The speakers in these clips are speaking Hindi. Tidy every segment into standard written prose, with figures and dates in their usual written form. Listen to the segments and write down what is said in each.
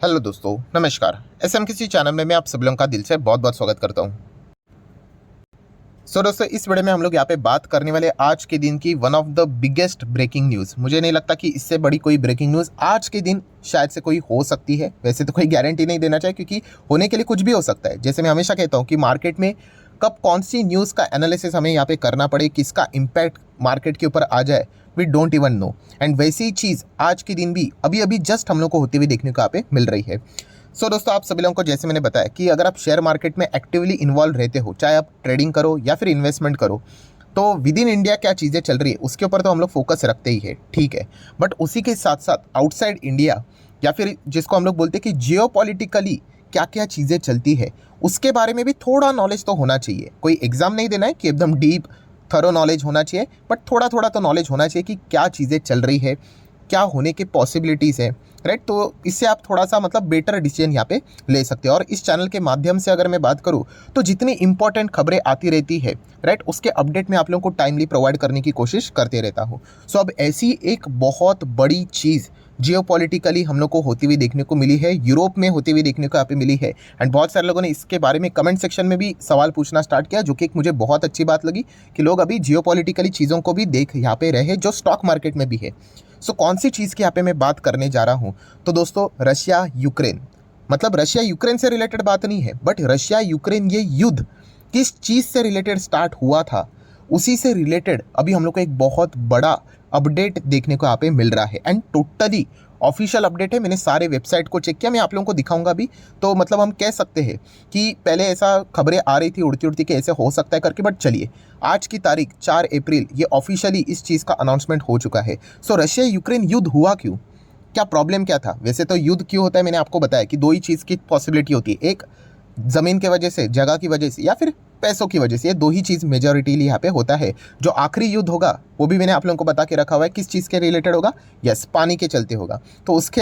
हेलो दोस्तों, नमस्कार। एसएमकेसी चैनल में मैं आप सभी लोगों का दिल से बहुत बहुत स्वागत करता हूं। दोस्तों, इस वीडियो में हम लोग यहाँ पे बात करने वाले आज के दिन की one of the biggest breaking news. मुझे नहीं लगता कि इससे बड़ी कोई ब्रेकिंग न्यूज़ आज के दिन शायद से कोई हो सकती है। वैसे तो कोई गारंटी नहीं देना चाहिए क्योंकि होने के लिए कुछ भी हो सकता है। जैसे मैं हमेशा कहता हूँ कि मार्केट में कब कौन सी न्यूज़ का एनालिसिस हमें यहाँ पे करना पड़े, किसका इम्पैक्ट मार्केट के ऊपर आ जाए, we don't even know. And वैसी चीज़ आज के दिन भी अभी अभी जस्ट हम लोग को होती हुई देखने को यहाँ पे मिल रही है। दोस्तों, आप सभी लोगों को जैसे मैंने बताया कि अगर आप शेयर मार्केट में एक्टिवली इन्वॉल्व रहते हो, चाहे आप ट्रेडिंग करो या फिर इन्वेस्टमेंट करो, तो विद इन इंडिया क्या चीज़ें चल रही है उसके ऊपर तो हम लोग फोकस रखते ही है, ठीक है। बट उसी के साथ साथ आउटसाइड इंडिया या फिर जिसको हम लोग बोलते हैं कि जियोपॉलिटिकली क्या क्या चीज़ें चलती है, उसके बारे में भी थोड़ा नॉलेज तो होना चाहिए। कोई एग्जाम नहीं देना है कि एकदम डीप थरो नॉलेज होना चाहिए, बट थोड़ा थोड़ा तो नॉलेज होना चाहिए कि क्या चीज़ें चल रही है, क्या होने के पॉसिबिलिटीज़ है, राइट। तो इससे आप थोड़ा सा मतलब बेटर डिसीजन यहाँ पे ले सकते हो। और इस चैनल के माध्यम से अगर मैं बात करूँ तो जितनी इंपॉर्टेंट खबरें आती रहती है, राइट, उसके अपडेट मैं आप लोगों को टाइमली प्रोवाइड करने की कोशिश करते रहता हूँ। अब ऐसी एक बहुत बड़ी चीज़ जियोपॉलिटिकली हम लोग को होती हुई देखने को मिली है, यूरोप में होती हुई देखने को यहाँ पे मिली है। एंड बहुत सारे लोगों ने इसके बारे में कमेंट सेक्शन में भी सवाल पूछना स्टार्ट किया, जो कि एक मुझे बहुत अच्छी बात लगी कि लोग अभी जियोपॉलिटिकली चीज़ों को भी देख यहाँ पे रहे, जो स्टॉक मार्केट में भी है। कौन सी चीज़ की यहाँ पे मैं बात करने जा रहा हूँ, तो दोस्तों रशिया यूक्रेन, मतलब रशिया यूक्रेन से रिलेटेड बात नहीं है, बट रशिया यूक्रेन ये युद्ध किस चीज़ से रिलेटेड स्टार्ट हुआ था, उसी से रिलेटेड अभी हम लोग को एक बहुत बड़ा अपडेट देखने को यहाँ पे मिल रहा है। एंड टोटली ऑफिशियल अपडेट है, मैंने सारे वेबसाइट को चेक किया, मैं आप लोगों को दिखाऊंगा भी। तो मतलब हम कह सकते हैं कि पहले ऐसा खबरें आ रही थी उड़ती उड़ती कि ऐसे हो सकता है करके, बट चलिए आज की तारीख 4 अप्रैल ये ऑफिशियली इस चीज़ का अनाउंसमेंट हो चुका है। रशिया यूक्रेन युद्ध हुआ क्यों, क्या प्रॉब्लम क्या था। वैसे तो युद्ध क्यों होता है मैंने आपको बताया कि दो ही चीज़ की पॉसिबिलिटी होती है, एक ज़मीन की वजह से, जगह की वजह से, या फिर पैसों की वजह से। ये दो ही चीज़ मेजॉरिटीली यहाँ पे होता है। जो आखिरी युद्ध होगा वो भी मैंने आप लोगों को बता के रखा हुआ है किस चीज़ के रिलेटेड होगा। यस, पानी के चलते होगा, तो उसके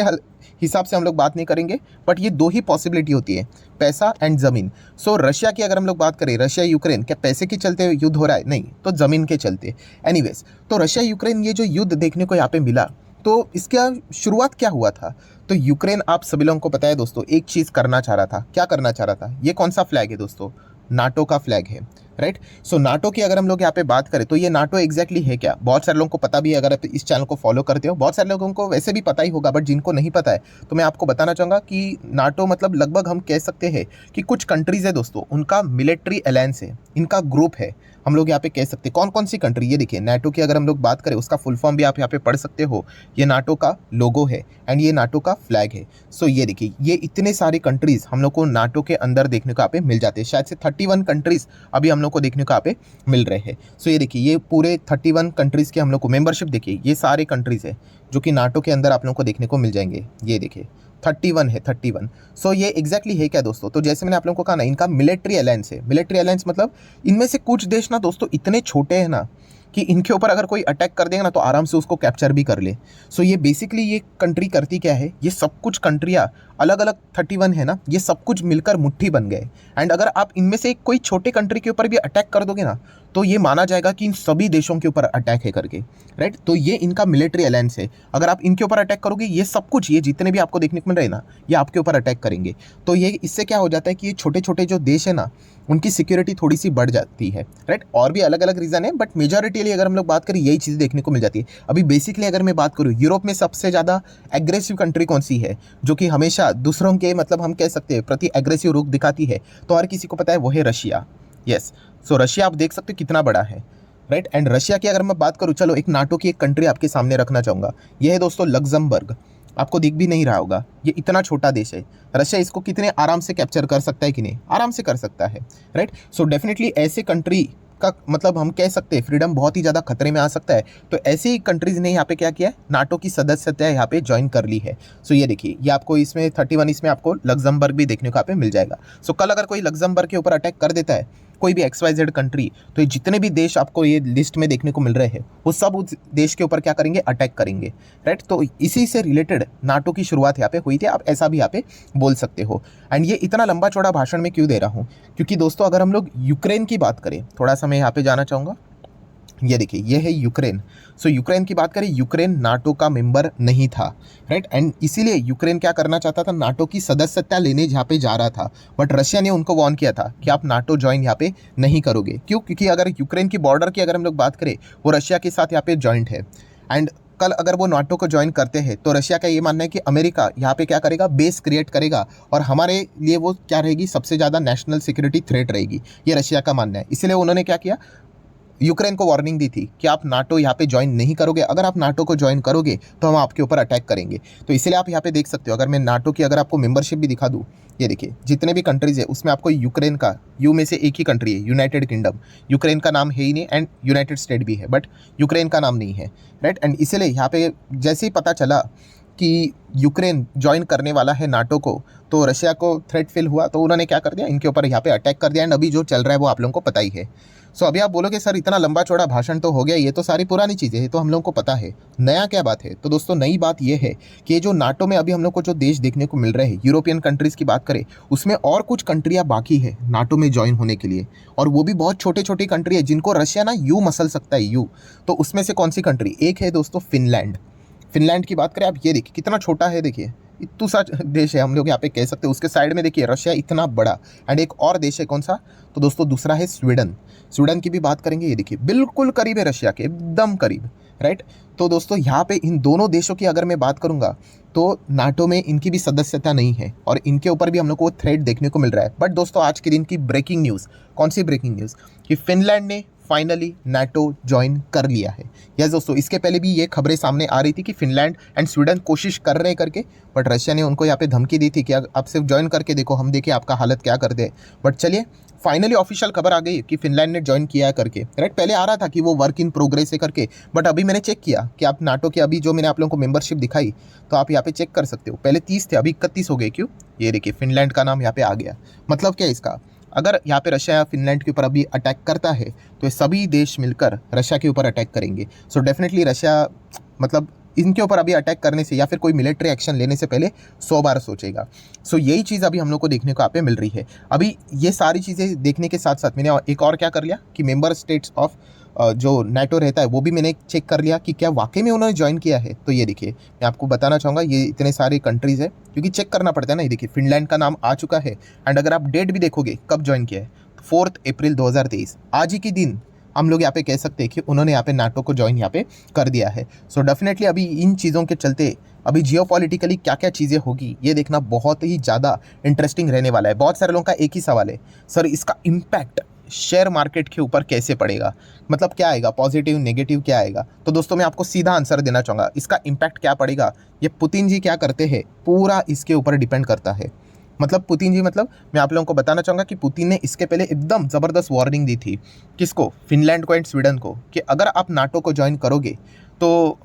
हिसाब से हम लोग बात नहीं करेंगे, बट ये दो ही पॉसिबिलिटी होती है, पैसा एंड ज़मीन। रशिया की अगर हम लोग बात करें, रशिया यूक्रेन, क्या पैसे के चलते युद्ध हो रहा है? नहीं, तो ज़मीन के चलते। एनीवेज, तो रशिया यूक्रेन ये जो युद्ध देखने को यहाँ पे मिला, तो इसका शुरुआत क्या हुआ था। तो यूक्रेन, आप सभी लोगों को पता है दोस्तों, एक चीज़ करना चाह रहा था। क्या करना चाह रहा था? ये कौन सा फ्लैग है दोस्तों? नाटो का फ्लैग है, राइट। नाटो की अगर हम लोग यहाँ पे बात करें तो ये नाटो एग्जैक्टली है क्या, बहुत सारे लोगों को पता भी है अगर आप इस चैनल को फॉलो करते हो। बहुत सारे लोगों को वैसे भी पता ही होगा, बट जिनको नहीं पता है तो मैं आपको बताना चाहूँगा कि नाटो मतलब लगभग हम कह सकते हैं कि कुछ कंट्रीज़ है दोस्तों, उनका मिलिट्री अलायंस है, इनका ग्रुप है। हम लोग यहाँ पे कह सकते हैं कौन कौन सी कंट्री, ये देखिए नाटो की अगर हम लोग बात करें उसका फुल फॉर्म भी आप यहाँ पे पढ़ सकते हो। ये नाटो का लोगो है एंड ये नाटो का फ्लैग है। ये देखिए, ये इतने सारे कंट्रीज़ हम लोग को नाटो के अंदर देखने को यहाँ पे मिल जाते हैं। शायद से 31 कंट्रीज़ अभी हम लोग को देखने को यहाँ पे मिल रहे हैं। ये देखिए, ये पूरे 31 कंट्रीज़ के हम लोग को मेंबरशिप, देखिए ये सारे कंट्रीज़ है जो कि नाटो के अंदर आप लोग को देखने को मिल जाएंगे। ये देखिए 31 है, 31। ये एग्जैक्टली है क्या दोस्तों? तो जैसे मैंने आप लोगों को कहा ना, इनका मिलिट्री अलायंस है। मिलिट्री अलायंस मतलब इनमें से कुछ देश ना दोस्तों इतने छोटे हैं ना कि इनके ऊपर अगर कोई अटैक कर देगा ना तो आराम से उसको कैप्चर भी कर ले। ये बेसिकली ये कंट्री करती क्या है, ये सब कुछ कंट्रियाँ अलग अलग 31 है ना, ये सब कुछ मिलकर मुट्ठी बन गए। एंड अगर आप इनमें से कोई छोटे कंट्री के ऊपर भी अटैक कर दोगे ना तो ये माना जाएगा कि इन सभी देशों के ऊपर अटैक है करके, राइट। तो ये इनका मिलिट्री अलायंस है। अगर आप इनके ऊपर अटैक करोगे, ये सब कुछ, ये जितने भी आपको देखने को मिल रहे हैं ना, ये आपके ऊपर अटैक करेंगे। तो ये इससे क्या हो जाता है कि ये छोटे छोटे जो देश है ना, उनकी सिक्योरिटी थोड़ी सी बढ़ जाती है, राइट। और भी अलग अलग रीज़न है, बट मेजॉरिटीली अगर हम लोग बात करें यही चीज़ देखने को मिल जाती है। अभी बेसिकली अगर मैं बात करूँ, यूरोप में सबसे ज़्यादा एग्रेसिव कंट्री कौन सी है, जो कि हमेशा दूसरों के मतलब हम कह सकते हैं प्रति एग्रेसिव रुख दिखाती है, तो हर किसी को पता है वो है रशिया। यस, रशिया आप देख सकते हो कितना बड़ा है, राइट। एंड रशिया की अगर मैं बात करूँ, चलो एक नाटो की एक कंट्री आपके सामने रखना चाहूँगा। ये है दोस्तों लग्जमबर्ग। आपको दिख भी नहीं रहा होगा, ये इतना छोटा देश है। रशिया इसको कितने आराम से कैप्चर कर सकता है कि नहीं? आराम से कर सकता है, राइट। डेफिनेटली ऐसे कंट्री का मतलब हम कह सकते हैं फ्रीडम बहुत ही ज़्यादा खतरे में आ सकता है। तो ऐसे ही कंट्रीज़ ने यहाँ पे क्या किया है, नाटो की सदस्यता यहाँ पे ज्वाइन कर ली है। ये देखिए, ये आपको इसमें 31, इसमें आपको लग्जमबर्ग भी देखने को यहाँ पे मिल जाएगा। कल अगर कोई लग्जमबर्ग के ऊपर अटैक कर देता है, कोई भी XYZ कंट्री, तो ये जितने भी देश आपको ये लिस्ट में देखने को मिल रहे हैं वो सब उस देश के ऊपर क्या करेंगे, अटैक करेंगे, राइट। तो इसी से रिलेटेड नाटो की शुरुआत यहाँ पे हुई थी, आप ऐसा भी यहाँ पे बोल सकते हो। एंड ये इतना लंबा चौड़ा भाषण में क्यों दे रहा हूँ, क्योंकि दोस्तों अगर हम लोग यूक्रेन की बात करें, थोड़ा सा मैं यहाँ पे जाना चाहूँगा। ये देखिए, ये है यूक्रेन। सो यूक्रेन की बात करें, यूक्रेन नाटो का मेंबर नहीं था, राइट। एंड इसीलिए यूक्रेन क्या करना चाहता था, नाटो की सदस्यता लेने यहाँ पे जा रहा था, बट रशिया ने उनको वार्न किया था कि आप नाटो ज्वाइन यहाँ पे नहीं करोगे। क्यों? क्योंकि अगर यूक्रेन की बॉर्डर की अगर हम लोग बात करें, वो रशिया के साथ यहाँ पे जॉइंट है। एंड कल अगर वो नाटो को ज्वाइन करते हैं तो रशिया का ये मानना है कि अमेरिका यहाँ पे क्या करेगा, बेस क्रिएट करेगा, और हमारे लिए वो क्या रहेगी, सबसे ज़्यादा नेशनल सिक्योरिटी थ्रेट रहेगी। ये रशिया का मानना है। इसलिए उन्होंने क्या किया, यूक्रेन को वार्निंग दी थी कि आप नाटो यहाँ पे ज्वाइन नहीं करोगे, अगर आप नाटो को ज्वाइन करोगे तो हम आपके ऊपर अटैक करेंगे। तो इसलिए आप यहाँ पे देख सकते हो, अगर मैं नाटो की अगर आपको मेंबरशिप भी दिखा दूँ, ये देखिए जितने भी कंट्रीज है उसमें आपको यूक्रेन का, यू में से एक ही कंट्री है, यूनाइटेड किंगडम। यूक्रेन का नाम है ही नहीं, एंड यूनाइटेड स्टेट भी है, बट यूक्रेन का नाम नहीं है, राइट। एंड इसीलिए यहाँ पे जैसे ही पता चला कि यूक्रेन ज्वाइन करने वाला है नाटो को, तो रशिया को थ्रेट फील हुआ, तो उन्होंने क्या कर दिया, इनके ऊपर यहाँ पे अटैक कर दिया। एंड अभी जो चल रहा है वो आप लोगों को पता ही है। सो अभी आप बोलोगे सर इतना लंबा चौड़ा भाषण तो हो गया, ये तो सारी पुरानी चीज़ें हैं, तो हम लोगों को पता है, नया क्या बात है। तो दोस्तों नई बात ये है कि जो नाटो में अभी हम लोग को जो देश देखने को मिल रहे हैं, यूरोपियन कंट्रीज़ की बात करें, उसमें और कुछ कंट्रियाँ बाकी है नाटो में ज्वाइन होने के लिए, और वो भी बहुत छोटे छोटी कंट्री है जिनको रशिया ना यूँ मसल सकता है, यूँ। तो उसमें से कौन सी कंट्री? एक है दोस्तों फिनलैंड। फिनलैंड की बात करें आप, ये देखिए कितना छोटा है, देखिए इतना सा देश है, हम लोग यहाँ पे कह सकते हैं। उसके साइड में देखिए रशिया इतना बड़ा, एंड एक और देश है, कौन सा? तो दोस्तों दूसरा है स्वीडन। स्वीडन की भी बात करेंगे, ये देखिए बिल्कुल करीब है रशिया के, एकदम करीब, राइट। तो दोस्तों यहाँ पे इन दोनों देशों की अगर मैं बात करूँगा तो नाटो में इनकी भी सदस्यता नहीं है, और इनके ऊपर भी हम लोग को थ्रेट देखने को मिल रहा है। बट दोस्तों आज के दिन की ब्रेकिंग न्यूज़, कौन सी ब्रेकिंग न्यूज़? कि फिनलैंड ने फाइनली नाटो ज्वाइन कर लिया है। यस दोस्तों, इसके पहले भी ये खबरें सामने आ रही थी कि फिनलैंड एंड स्वीडन कोशिश कर रहे करके, बट रशिया ने उनको यहाँ पे धमकी दी थी कि आप सिर्फ ज्वाइन करके देखो, हम देखिए आपका हालत क्या कर दे। बट चलिए फाइनली ऑफिशियल खबर आ गई कि फिनलैंड ने ज्वाइन किया है करके, राइट। पहले आ रहा था कि वो वर्क इन प्रोग्रेस है करके, बट अभी मैंने चेक किया कि आप नाटो की अभी जो मैंने आप लोगों को मेंबरशिप दिखाई, तो आप यहाँ पे चेक कर सकते हो, पहले 30 थे, अभी 31 हो गए। क्यों? ये देखिए फिनलैंड का नाम यहाँ पे आ गया। मतलब क्या है इसका? अगर यहाँ पे रशिया या फिनलैंड के ऊपर अभी अटैक करता है तो ये सभी देश मिलकर रशिया के ऊपर अटैक करेंगे। सो डेफिनेटली रशिया मतलब इनके ऊपर अभी अटैक करने से या फिर कोई मिलिट्री एक्शन लेने से पहले 100 बार सोचेगा। सो यही चीज़ अभी हम लोग को देखने को यहाँ पे मिल रही है। अभी ये सारी चीज़ें देखने के साथ साथ मैंने एक और क्या कर लिया कि मेंबर स्टेट्स ऑफ जो नाटो रहता है वो भी मैंने चेक कर लिया कि क्या वाकई में उन्होंने ज्वाइन किया है। तो ये देखिए मैं आपको बताना चाहूँगा, ये इतने सारे कंट्रीज़ है क्योंकि चेक करना पड़ता है ना। ये देखिए फिनलैंड का नाम आ चुका है, एंड अगर आप डेट भी देखोगे कब ज्वाइन किया है, 4 अप्रैल 2023, आज ही के दिन हम लोग यहाँ पे कह सकते हैं कि उन्होंने यहाँ पे नाटो को ज्वाइन यहाँ पे कर दिया है। सो डेफिनेटली अभी इन चीज़ों के चलते अभी जियोपॉलिटिकली क्या क्या चीज़ें होगी ये देखना बहुत ही ज़्यादा इंटरेस्टिंग रहने वाला है। बहुत सारे लोगों का एक ही सवाल है, सर इसका इम्पैक्ट शेयर मार्केट के ऊपर कैसे पड़ेगा, मतलब क्या आएगा, पॉजिटिव नेगेटिव क्या आएगा? तो दोस्तों मैं आपको सीधा आंसर देना चाहूँगा, इसका इम्पैक्ट क्या पड़ेगा, ये पुतिन जी क्या करते हैं पूरा इसके ऊपर डिपेंड करता है। मतलब पुतिन जी, मतलब मैं आप लोगों को बताना चाहूँगा कि पुतिन ने इसके पहले एकदम ज़बरदस्त वार्निंग दी थी, किसको? फिनलैंड को एंड स्वीडन को, कि अगर आप नाटो को ज्वाइन करोगे तो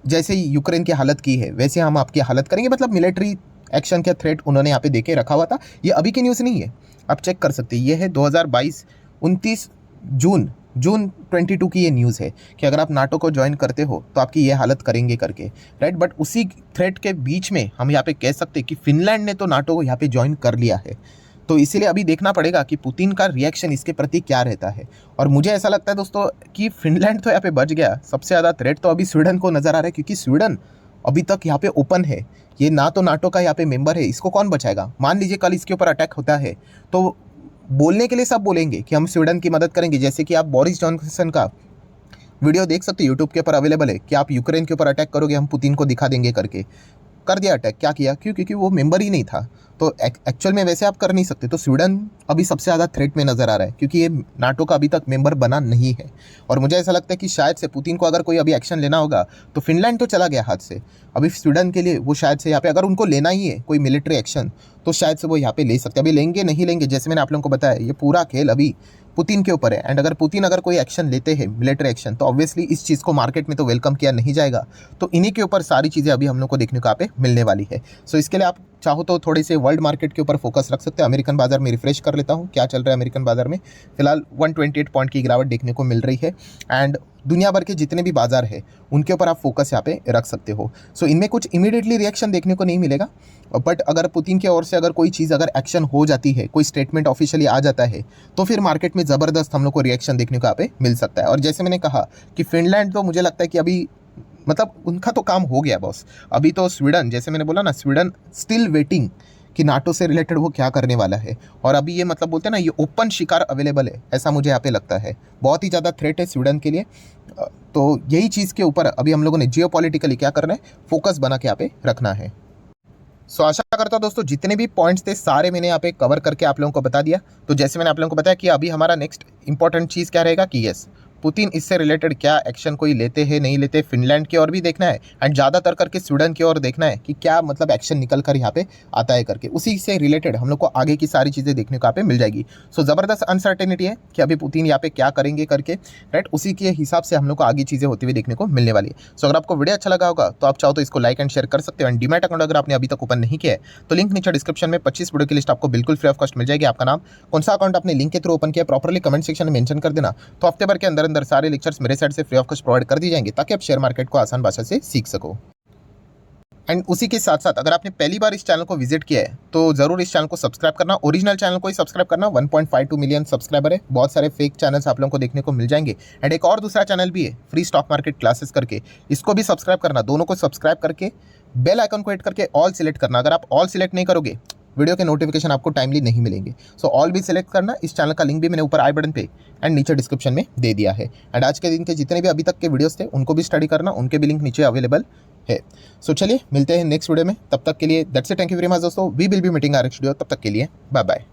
जैसे ही यूक्रेन की हालत की है वैसे हम आपकी हालत करेंगे। मतलब मिलिट्री एक्शन का थ्रेट उन्होंने यहाँ पे देके रखा हुआ था। ये अभी की न्यूज़ नहीं है, आप चेक कर सकते हैं। ये है 2022 29 जून 22 की ये न्यूज़ है कि अगर आप नाटो को ज्वाइन करते हो तो आपकी ये हालत करेंगे करके, राइट। बट उसी थ्रेट के बीच में हम यहाँ पे कह सकते हैं कि फिनलैंड ने तो नाटो को यहाँ पे ज्वाइन कर लिया है। तो इसीलिए अभी देखना पड़ेगा कि पुतिन का रिएक्शन इसके प्रति क्या रहता है। और मुझे ऐसा लगता है दोस्तों कि फिनलैंड तो यहाँ पे बच गया, सबसे ज़्यादा थ्रेट तो अभी स्वीडन को नज़र आ रहा है, क्योंकि स्वीडन अभी तक यहाँ पे ओपन है, ये ना तो नाटो का यहाँ पे मेंबर है, इसको कौन बचाएगा? मान लीजिए कल इसके ऊपर अटैक होता है तो बोलने के लिए सब बोलेंगे कि हम स्वीडन की मदद करेंगे। जैसे कि आप बोरिस जॉनसन का वीडियो देख सकते हो, यूट्यूब के ऊपर अवेलेबल है कि आप यूक्रेन के ऊपर अटैक करोगे हम पुतिन को दिखा देंगे करके। कर दिया अटैक, क्या किया? क्यों? क्योंकि वो मेंबर ही नहीं था। तो एक्चुअल में वैसे आप कर नहीं सकते। तो स्वीडन अभी सबसे ज़्यादा थ्रेट में नज़र आ रहा है क्योंकि ये नाटो का अभी तक मेंबर बना नहीं है। और मुझे ऐसा लगता है कि शायद से पुतिन को अगर कोई अभी एक्शन लेना होगा तो फिनलैंड तो चला गया हाथ से, अभी स्वीडन के लिए वो शायद से यहाँ पे अगर उनको लेना ही है कोई मिलिट्री एक्शन तो शायद से वो यहाँ पे ले सकते हैं। अभी लेंगे नहीं लेंगे, जैसे मैंने आप लोगों को बताया, ये पूरा खेल अभी पुतिन के ऊपर है। एंड अगर पुतिन कोई एक्शन लेते हैं मिलिट्री एक्शन तो ऑब्वियसली इस चीज़ को मार्केट में तो वेलकम किया नहीं जाएगा। तो इन्हीं के ऊपर सारी चीज़ें अभी हम लोग को देखने को यहाँ पे मिलने वाली है। सो इसके लिए आप चाहो तो थोड़े से वर्ल्ड मार्केट के ऊपर फोकस रख सकते हैं। अमेरिकन बाजार में रिफ्रेश कर लेता हूँ क्या चल रहा है अमेरिकन बाजार में। फिलहाल 128 पॉइंट की गिरावट देखने को मिल रही है एंड दुनिया भर के जितने भी बाजार है उनके ऊपर आप फोकस यहाँ पे रख सकते हो। सो इनमें कुछ इमीडिएटली रिएक्शन देखने को नहीं मिलेगा, बट अगर पुतिन की ओर से अगर कोई चीज़ अगर एक्शन हो जाती है, कोई स्टेटमेंट ऑफिशियली आ जाता है, तो फिर मार्केट में ज़बरदस्त हम लोग को रिएक्शन देखने को यहाँ पे मिल सकता है। और जैसे मैंने कहा कि फिनलैंड तो मुझे लगता है कि अभी मतलब उनका तो काम हो गया बॉस। अभी तो स्वीडन, जैसे मैंने बोला ना, स्वीडन स्टिल वेटिंग कि नाटो से रिलेटेड वो क्या करने वाला है। और अभी ये मतलब बोलते हैं ना, ये ओपन शिकार अवेलेबल है, ऐसा मुझे यहाँ पे लगता है। बहुत ही ज़्यादा थ्रेट है स्वीडन के लिए। तो यही चीज़ के ऊपर अभी हम लोगों ने जियोपॉलिटिकली क्या करना है, फोकस बना के यहाँ पे रखना है। सो आशा करता हूँ दोस्तों जितने भी पॉइंट्स थे सारे मैंने यहाँ पे कवर करके आप लोगों को बता दिया। तो जैसे मैंने आप लोगों को बताया कि अभी हमारा नेक्स्ट इंपॉर्टेंट चीज़ क्या रहेगा कि यस, पुतिन इससे रिलेटेड क्या एक्शन कोई लेते हैं नहीं लेते, फिनलैंड की ओर भी देखना है एंड ज़्यादातर करके स्वीडन की ओर देखना है कि क्या मतलब एक्शन निकल कर यहाँ पे आता है करके। उसी से रिलेटेड हम लोग को आगे की सारी चीज़ें देखने को यहाँ पे मिल जाएगी। सो ज़बरदस्त अनसर्टेनिटी है कि अभी पुतिन यहाँ पे क्या करेंगे करके, राइट। उसी के हिसाब से हम लोग को आगे चीज़ें होती हुई देखने को मिलने वाली है। सो अगर आपको वीडियो अच्छा लगा होगा तो आप चाहो तो इसको लाइक एंड शेयर कर सकते हो। एंड डीमैट अकाउंट अगर आपने अभी तक ओपन नहीं किया है तो लिंक नीचे डिस्क्रिप्शन में 25 वीडियो की लिस्ट आपको बिल्कुल फ्री ऑफ कॉस्ट मिल जाएगी। आपका नाम, कौन सा अकाउंट आपने लिंक के थ्रू ओपन किया, प्रॉपर्ली कमेंट सेक्शन में मेंशन कर देना। तो हफ्ते भर के अंदर अंदर सारे लेक्चर्स मेरे साइड से फ्री ऑफ कॉस्ट प्रोवाइड कर दी जाएंगे ताकि आप शेयर मार्केट को आसान भाषा से सीख सको। एंड उसी के साथ साथ अगर आपने पहली बार इस चैनल को विजिट किया है तो जरूर इस चैनल को सब्सक्राइब करना, ओरिजिनल चैनल को ही सब्सक्राइब करना। 1.52 मिलियन सब्सक्राइबर है, बहुत सारे फेक चैनल्स आप लोगों को देखने को मिल जाएंगे। एंड एक और दूसरा चैनल भी है फ्री स्टॉक मार्केट क्लासेस करके, इसको भी सब्सक्राइब करना। दोनों को सब्सक्राइब करके बेल आइकन को हिट करके ऑल सिलेक्ट करना। अगर आप ऑल सिलेक्ट नहीं करोगे वीडियो के नोटिफिकेशन आपको टाइमली नहीं मिलेंगे। सो ऑल भी सिलेक्ट करना। इस चैनल का लिंक भी मैंने ऊपर आई बटन पे एंड नीचे डिस्क्रिप्शन में दे दिया है। एंड आज के दिन के जितने भी अभी तक के वीडियोस थे उनको भी स्टडी करना, उनके भी लिंक नीचे अवेलेबल है। सो चलिए मिलते हैं नेक्स्ट वीडियो में, तब तक के लिए that's it, thank you very much दोस्तों। We will be meeting our next video, तब तक के लिए बाय बाय।